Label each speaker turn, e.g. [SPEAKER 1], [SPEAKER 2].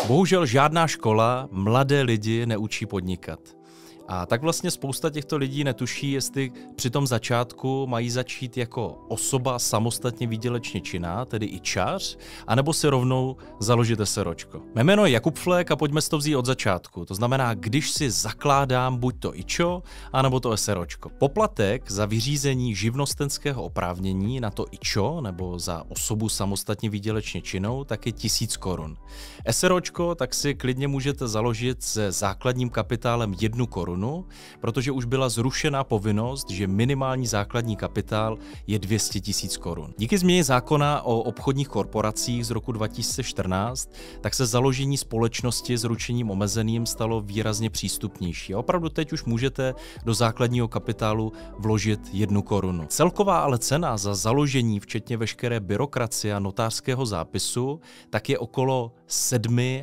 [SPEAKER 1] Bohužel žádná škola mladé lidi neučí podnikat. A tak vlastně spousta těchto lidí netuší, jestli při tom začátku mají začít jako osoba samostatně výdělečně činná, tedy ičář, anebo si rovnou založit eseročko. Mé jméno je Jakub Flek a pojďme si to vzít od začátku. To znamená, když si zakládám buď to ičo, anebo to eseročko. Poplatek za vyřízení živnostenského oprávnění na to ičo, nebo za osobu samostatně výdělečně činnou, tak je 1000 korun. Eseročko tak si klidně můžete založit se základním kapitálem 1 korunu, protože už byla zrušena povinnost, že minimální základní kapitál je 200 000 korun. Díky změně zákona o obchodních korporacích z roku 2014, tak se založení společnosti s ručením omezeným stalo výrazně přístupnější. A opravdu teď už můžete do základního kapitálu vložit 1 korunu. Celková ale cena za založení, včetně veškeré byrokracie a notářského zápisu, tak je okolo 7